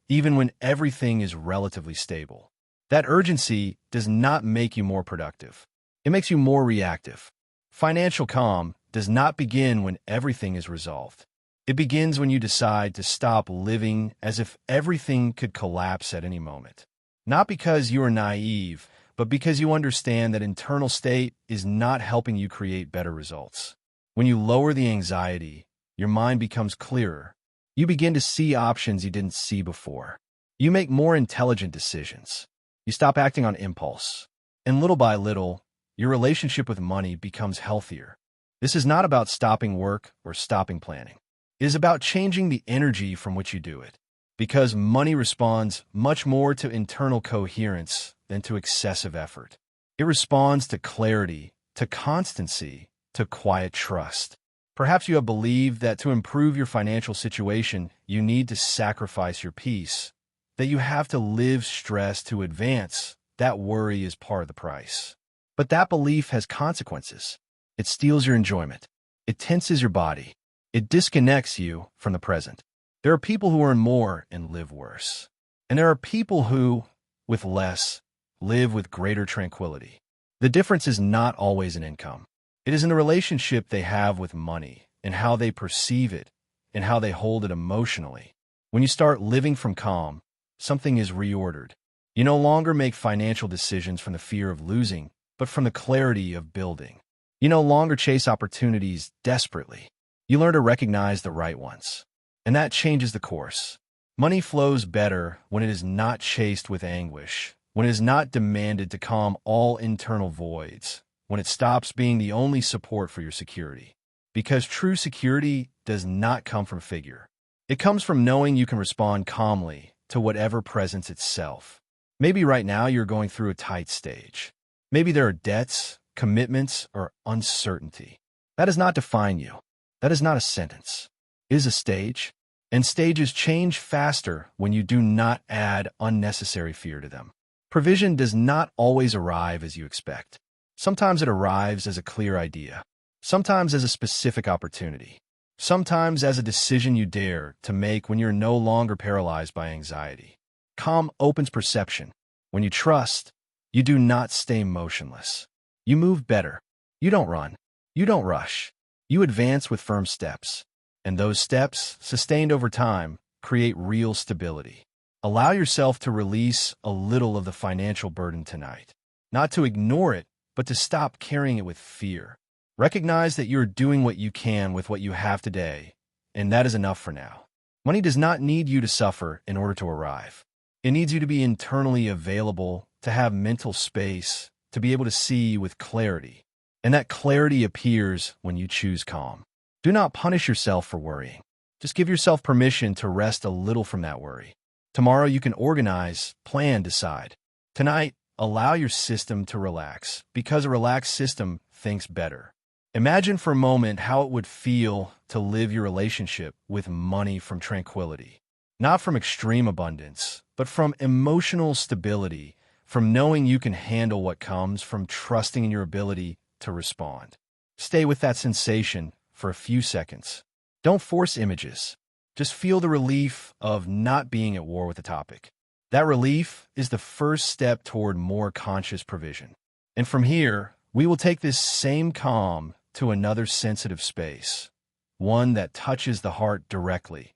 even when everything is relatively stable. That urgency does not make you more productive. It makes you more reactive. Financial calm does not begin when everything is resolved. It begins when you decide to stop living as if everything could collapse at any moment. Not because you are naive, but because you understand that internal state is not helping you create better results. When you lower the anxiety, your mind becomes clearer. You begin to see options you didn't see before. You make more intelligent decisions. You stop acting on impulse. And little by little, your relationship with money becomes healthier. This is not about stopping work or stopping planning. It is about changing the energy from which you do it. Because money responds much more to internal coherence than to excessive effort. It responds to clarity, to constancy, to quiet trust. Perhaps you have believed that to improve your financial situation, you need to sacrifice your peace, that you have to live stressed to advance. That worry is part of the price. But that belief has consequences. It steals your enjoyment. It tenses your body. It disconnects you from the present. There are people who earn more and live worse. And there are people who, with less, live with greater tranquility. The difference is not always in income. It is in the relationship they have with money and how they perceive it and how they hold it emotionally. When you start living from calm, something is reordered. You no longer make financial decisions from the fear of losing, but from the clarity of building. You no longer chase opportunities desperately. You learn to recognize the right ones. And that changes the course. Money flows better when it is not chased with anguish, when it is not demanded to calm all internal voids, when it stops being the only support for your security. Because true security does not come from figure. It comes from knowing you can respond calmly to whatever presents itself. Maybe right now you're going through a tight stage. Maybe there are debts, commitments, or uncertainty. That does not define you. That is not a sentence. It is a stage. And stages change faster when you do not add unnecessary fear to them. Provision does not always arrive as you expect. Sometimes it arrives as a clear idea. Sometimes as a specific opportunity. Sometimes as a decision you dare to make when you're no longer paralyzed by anxiety. Calm opens perception. When you trust, you do not stay motionless. You move better. You don't run. You don't rush. You advance with firm steps. And those steps, sustained over time, create real stability. Allow yourself to release a little of the financial burden tonight. Not to ignore it, but to stop carrying it with fear. Recognize that you're doing what you can with what you have today, and that is enough for now. Money does not need you to suffer in order to arrive. It needs you to be internally available, to have mental space, to be able to see with clarity. And that clarity appears when you choose calm. Do not punish yourself for worrying. Just give yourself permission to rest a little from that worry. Tomorrow you can organize, plan, decide. Tonight, allow your system to relax, because a relaxed system thinks better. Imagine for a moment how it would feel to live your relationship with money from tranquility. Not from extreme abundance, but from emotional stability, from knowing you can handle what comes, from trusting in your ability to respond. Stay with that sensation for a few seconds. Don't force images. Just feel the relief of not being at war with the topic. That relief is the first step toward more conscious provision. And from here, we will take this same calm to another sensitive space, one that touches the heart directly.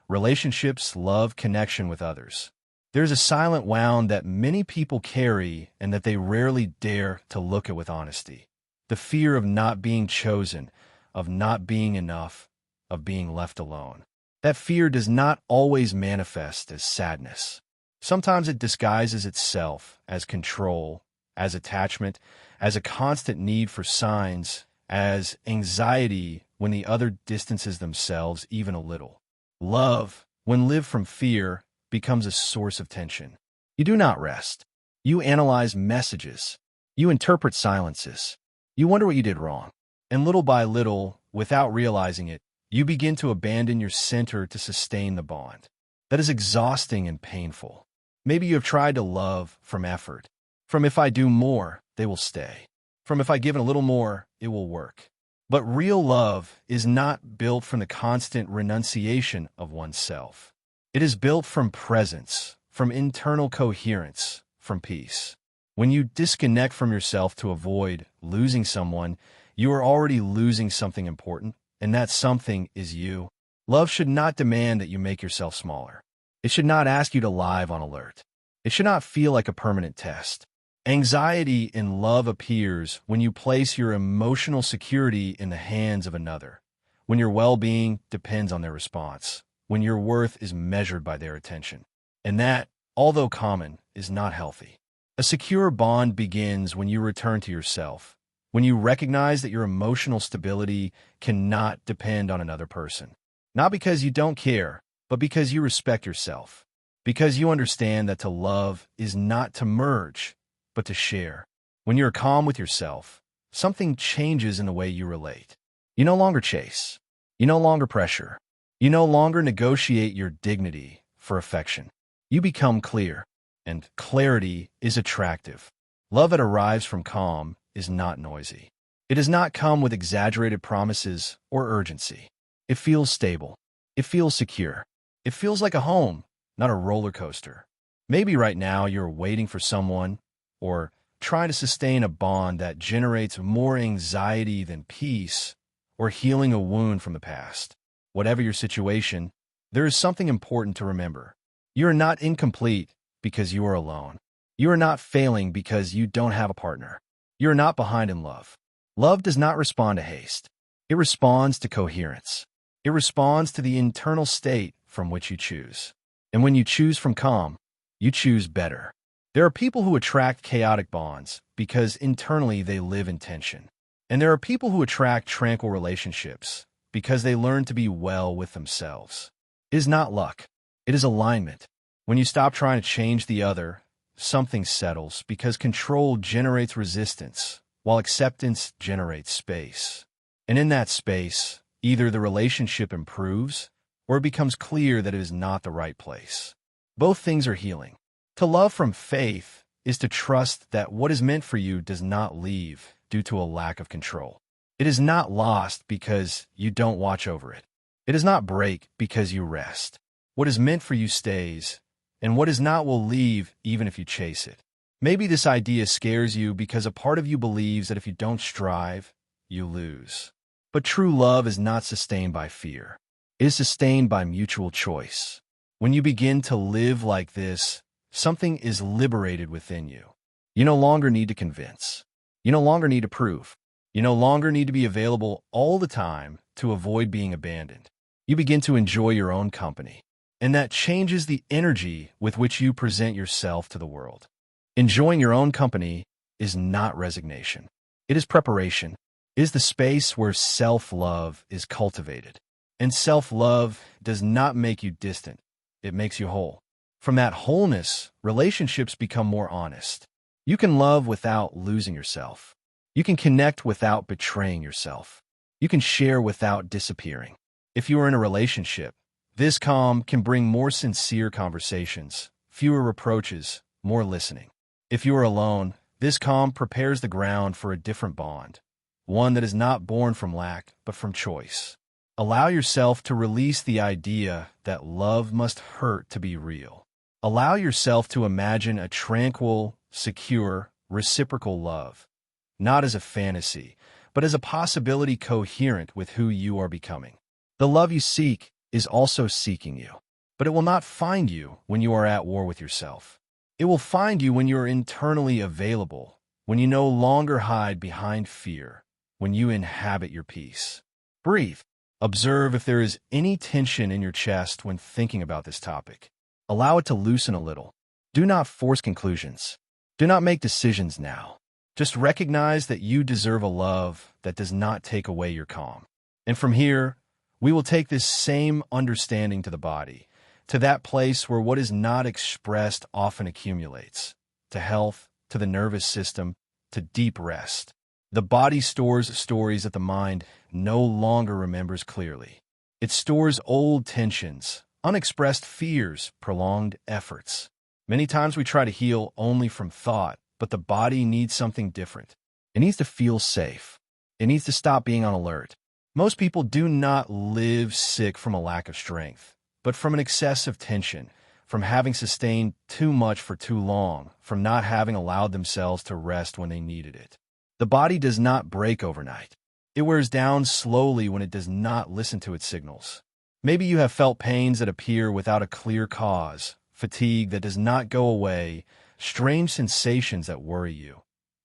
Relationships, love, connection with others. There's a silent wound that many people carry and that they rarely dare to look at with honesty. The fear of not being chosen, of not being enough, of being left alone. That fear does not always manifest as sadness. Sometimes it disguises itself as control, as attachment, as a constant need for signs, as anxiety when the other distances themselves even a little. Love, when lived from fear, becomes a source of tension. You do not rest. You analyze messages. You interpret silences. You wonder what you did wrong. And little by little, without realizing it, you begin to abandon your center to sustain the bond. That is exhausting and painful. Maybe you have tried to love from effort. From if I do more, they will stay. From if I give a little more, it will work. But real love is not built from the constant renunciation of oneself. It is built from presence, from internal coherence, from peace. When you disconnect from yourself to avoid losing someone, you are already losing something important, and that something is you. Love should not demand that you make yourself smaller. It should not ask you to live on alert. It should not feel like a permanent test. Anxiety in love appears when you place your emotional security in the hands of another, when your well-being depends on their response, when your worth is measured by their attention. And that, although common, is not healthy. A secure bond begins when you return to yourself, When you recognize that your emotional stability cannot depend on another person. Not because you don't care, but because you respect yourself. Because you understand that to love is not to merge, but to share. When you're calm with yourself, something changes in the way you relate. You no longer chase. You no longer pressure. You no longer negotiate your dignity for affection. You become clear, and clarity is attractive. Love that arrives from calm is not noisy. It does not come with exaggerated promises or urgency. It feels stable. It feels secure. It feels like a home, not a roller coaster. Maybe right now you're waiting for someone or trying to sustain a bond that generates more anxiety than peace or healing a wound from the past. Whatever your situation, there is something important to remember. You are not incomplete because you are alone. You are not failing because you don't have a partner. You are not behind in love. Love does not respond to haste. It responds to coherence. It responds to the internal state from which you choose. And when you choose from calm, you choose better. There are people who attract chaotic bonds because internally they live in tension. And there are people who attract tranquil relationships because they learn to be well with themselves. It is not luck. It is alignment. When you stop trying to change the other, something settles because control generates resistance, while acceptance generates space. And in that space, either the relationship improves or it becomes clear that it is not the right place. Both things are healing. To love from faith is to trust that what is meant for you does not leave due to a lack of control. It is not lost because you don't watch over it. It does not break because you rest. What is meant for you stays, and what is not will leave even if you chase it. Maybe this idea scares you because a part of you believes that if you don't strive, you lose. But true love is not sustained by fear. It is sustained by mutual choice. When you begin to live like this, something is liberated within you. You no longer need to convince. You no longer need to prove. You no longer need to be available all the time to avoid being abandoned. You begin to enjoy your own company, and that changes the energy with which you present yourself to the world. Enjoying your own company is not resignation. It is preparation. It is the space where self-love is cultivated. And self-love does not make you distant. It makes you whole. From that wholeness, relationships become more honest. You can love without losing yourself. You can connect without betraying yourself. You can share without disappearing. If you are in a relationship, this calm can bring more sincere conversations, fewer reproaches, more listening. If you are alone, this calm prepares the ground for a different bond, one that is not born from lack, but from choice. Allow yourself to release the idea that love must hurt to be real. Allow yourself to imagine a tranquil, secure, reciprocal love, not as a fantasy, but as a possibility coherent with who you are becoming. The love you seek is also seeking you, but it will not find you when you are at war with yourself. It will find you when you are internally available, when you no longer hide behind fear, when you inhabit your peace. Breathe. Observe if there is any tension in your chest when thinking about this topic. Allow it to loosen a little. Do not force conclusions. Do not make decisions now. Just recognize that you deserve a love that does not take away your calm. And from here, we will take this same understanding to the body, to that place where what is not expressed often accumulates, to health, to the nervous system, to deep rest. The body stores stories that the mind no longer remembers clearly. It stores old tensions, unexpressed fears, prolonged efforts. Many times we try to heal only from thought, but the body needs something different. It needs to feel safe. It needs to stop being on alert. Most people do not live sick from a lack of strength, but from an excess of tension, from having sustained too much for too long, from not having allowed themselves to rest when they needed it. The body does not break overnight. It wears down slowly when it does not listen to its signals. Maybe you have felt pains that appear without a clear cause, fatigue that does not go away, strange sensations that worry you.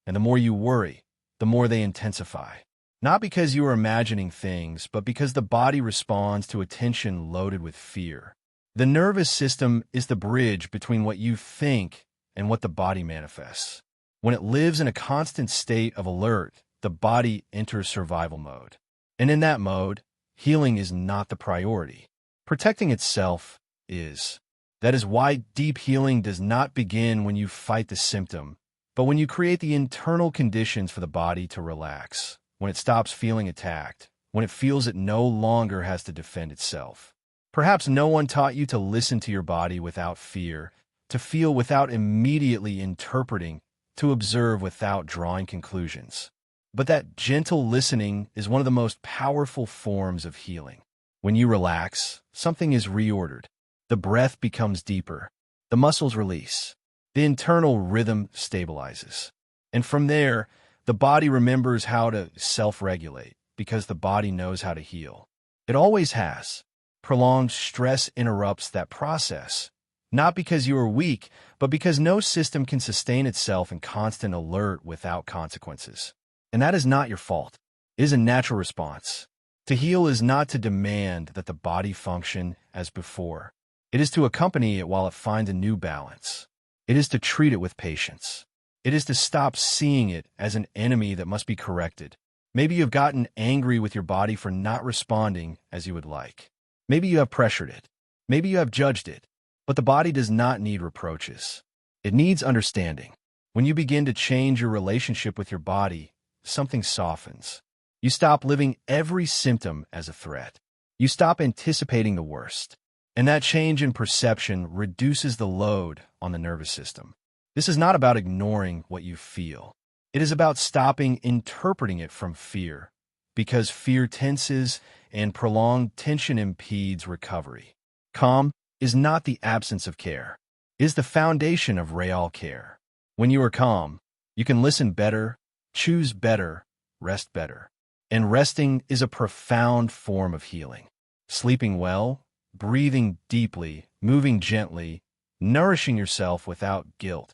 And the more you worry, the more they intensify. Not because you are imagining things, but because the body responds to a tension loaded with fear. The nervous system is the bridge between what you think and what the body manifests. When it lives in a constant state of alert, the body enters survival mode. And in that mode, healing is not the priority. Protecting itself is. That is why deep healing does not begin when you fight the symptom, but when you create the internal conditions for the body to relax, when it stops feeling attacked, when it feels it no longer has to defend itself. Perhaps no one taught you to listen to your body without fear, to feel without immediately interpreting, to observe without drawing conclusions. But that gentle listening is one of the most powerful forms of healing. When you relax, something is reordered. The breath becomes deeper. The muscles release. The internal rhythm stabilizes. And from there, the body remembers how to self-regulate because the body knows how to heal. It always has. Prolonged stress interrupts that process, not because you are weak, but because no system can sustain itself in constant alert without consequences. And that is not your fault. It is a natural response. To heal is not to demand that the body function as before. It is to accompany it while it finds a new balance. It is to treat it with patience. It is to stop seeing it as an enemy that must be corrected. Maybe you've gotten angry with your body for not responding as you would like. Maybe you have pressured it. Maybe you have judged it. But the body does not need reproaches. It needs understanding. When you begin to change your relationship with your body, something softens. You stop living every symptom as a threat. You stop anticipating the worst. And that change in perception reduces the load on the nervous system. This is not about ignoring what you feel. It is about stopping interpreting it from fear, because fear tenses and prolonged tension impedes recovery. Calm is not the absence of care. It is the foundation of real care. When you are calm, you can listen better, choose better, rest better. And resting is a profound form of healing. Sleeping well, breathing deeply, moving gently, nourishing yourself without guilt.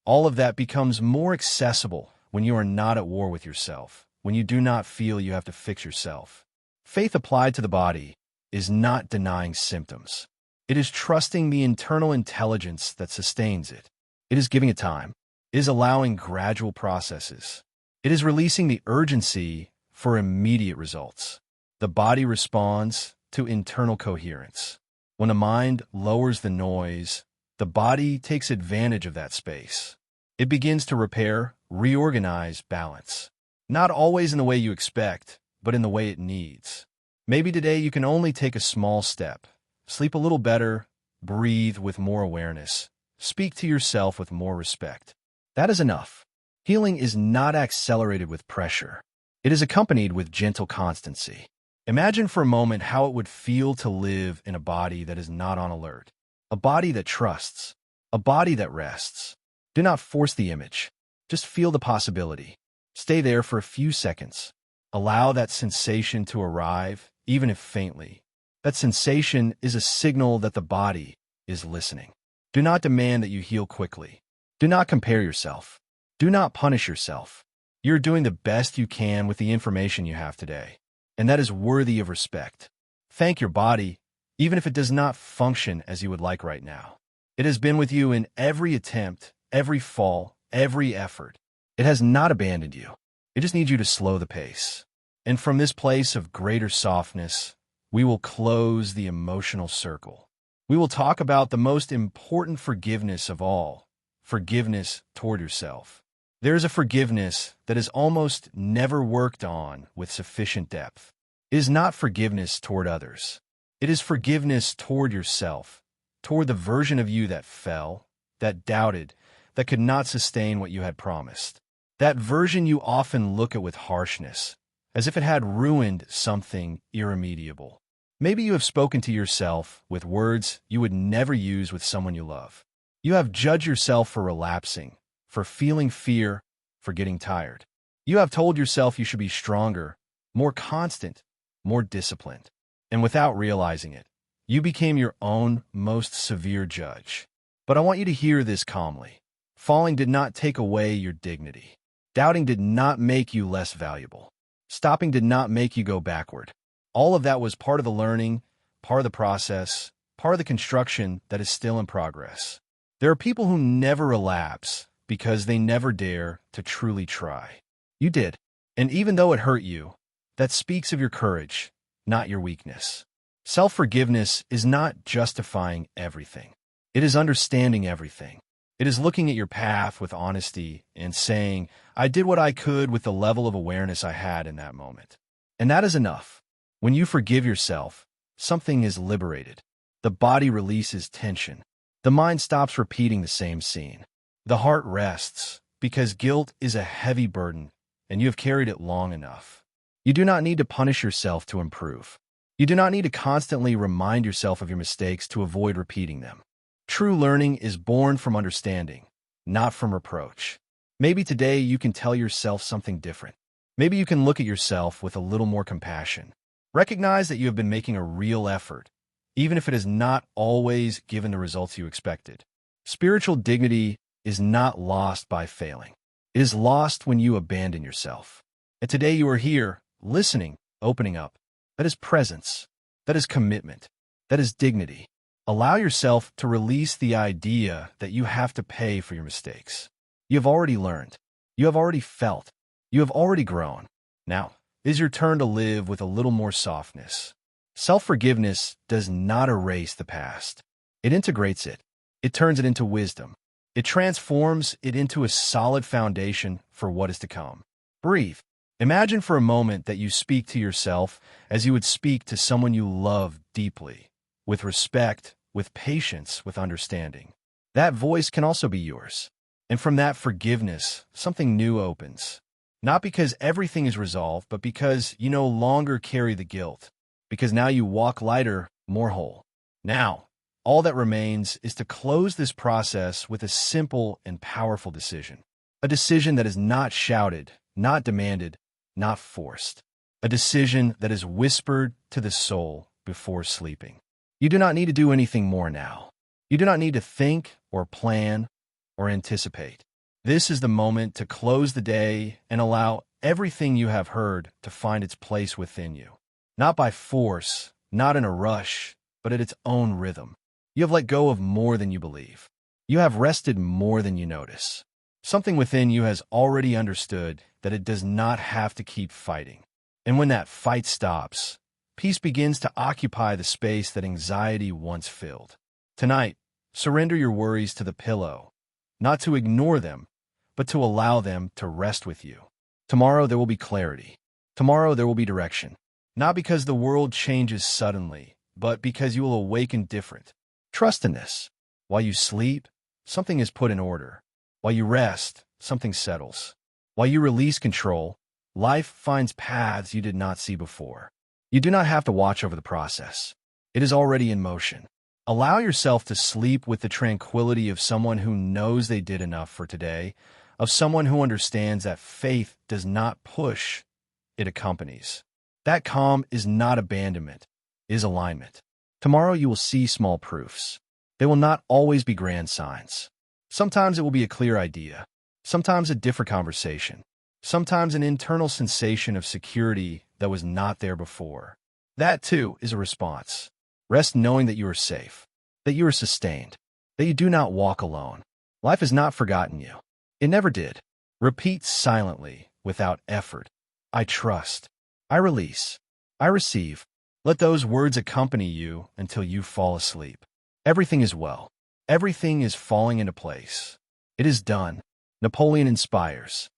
All of that becomes more accessible when you are not at war with yourself, when you do not feel you have to fix yourself. Faith applied to the body is not denying symptoms. It is trusting the internal intelligence that sustains it. It is giving it time. It is allowing gradual processes. It is releasing the urgency for immediate results. The body responds to internal coherence. When the mind lowers the noise, the body takes advantage of that space. It begins to repair, reorganize, balance. Not always in the way you expect, but in the way it needs. Maybe today you can only take a small step. Sleep a little better, breathe with more awareness, speak to yourself with more respect. That is enough. Healing is not accelerated with pressure. It is accompanied with gentle constancy. Imagine for a moment how it would feel to live in a body that is not on alert, a body that trusts, a body that rests. Do not force the image. Just feel the possibility. Stay there for a few seconds. Allow that sensation to arrive, even if faintly. That sensation is a signal that the body is listening. Do not demand that you heal quickly. Do not compare yourself. Do not punish yourself. You're doing the best you can with the information you have today, and that is worthy of respect. Thank your body, even if it does not function as you would like right now. It has been with you in every attempt, every fall, every effort. It has not abandoned you. It just needs you to slow the pace. And from this place of greater softness, we will close the emotional circle. We will talk about the most important forgiveness of all, forgiveness toward yourself. There is a forgiveness that is almost never worked on with sufficient depth. It is not forgiveness toward others. It is forgiveness toward yourself, toward the version of you that fell, that doubted, that could not sustain what you had promised. That version you often look at with harshness, as if it had ruined something irremediable. Maybe you have spoken to yourself with words you would never use with someone you love. You have judged yourself for relapsing, for feeling fear, for getting tired. You have told yourself you should be stronger, more constant, more disciplined. And without realizing it, you became your own most severe judge. But I want you to hear this calmly. Falling did not take away your dignity. Doubting did not make you less valuable. Stopping did not make you go backward. All of that was part of the learning, part of the process, part of the construction that is still in progress. There are people who never relapse because they never dare to truly try. You did. And even though it hurt you, that speaks of your courage, not your weakness. Self-forgiveness is not justifying everything. It is understanding everything. It is looking at your path with honesty and saying, I did what I could with the level of awareness I had in that moment. And that is enough. When you forgive yourself, something is liberated. The body releases tension. The mind stops repeating the same scene. The heart rests, because guilt is a heavy burden, and you have carried it long enough. You do not need to punish yourself to improve. You do not need to constantly remind yourself of your mistakes to avoid repeating them. True learning is born from understanding, not from reproach. Maybe today you can tell yourself something different. Maybe you can look at yourself with a little more compassion. Recognize that you have been making a real effort, even if it has not always given the results you expected. Spiritual dignity is not lost by failing. It is lost when you abandon yourself. And today you are here, listening, opening up. That is presence. That is commitment. That is dignity. Allow yourself to release the idea that you have to pay for your mistakes. You have already learned. You have already felt. You have already grown. Now, it is your turn to live with a little more softness. Self-forgiveness does not erase the past. It integrates it. It turns it into wisdom. It transforms it into a solid foundation for what is to come. Breathe. Imagine for a moment that you speak to yourself as you would speak to someone you love deeply, with respect, with patience, with understanding. That voice can also be yours. And from that forgiveness, something new opens. Not because everything is resolved, but because you no longer carry the guilt. Because now you walk lighter, more whole. Now, all that remains is to close this process with a simple and powerful decision. A decision that is not shouted, not demanded, not forced. A decision that is whispered to the soul before sleeping. You do not need to do anything more now. You do not need to think or plan or anticipate. This is the moment to close the day and allow everything you have heard to find its place within you. Not by force, not in a rush, but at its own rhythm. You have let go of more than you believe. You have rested more than you notice. Something within you has already understood that it does not have to keep fighting. And when that fight stops, peace begins to occupy the space that anxiety once filled. Tonight, surrender your worries to the pillow, not to ignore them, but to allow them to rest with you. Tomorrow there will be clarity. Tomorrow there will be direction. Not because the world changes suddenly, but because you will awaken different. Trust in this. While you sleep, something is put in order. While you rest, something settles. While you release control, life finds paths you did not see before. You do not have to watch over the process. It is already in motion. Allow yourself to sleep with the tranquility of someone who knows they did enough for today, of someone who understands that faith does not push, it accompanies. That calm is not abandonment, it is alignment. Tomorrow you will see small proofs. They will not always be grand signs. Sometimes it will be a clear idea, sometimes a different conversation, sometimes an internal sensation of security that was not there before. That, too, is a response. Rest knowing that you are safe, that you are sustained, that you do not walk alone. Life has not forgotten you. It never did. Repeat silently, without effort. I trust. I release. I receive. Let those words accompany you until you fall asleep. Everything is well. Everything is falling into place. It is done. Napoleon inspires.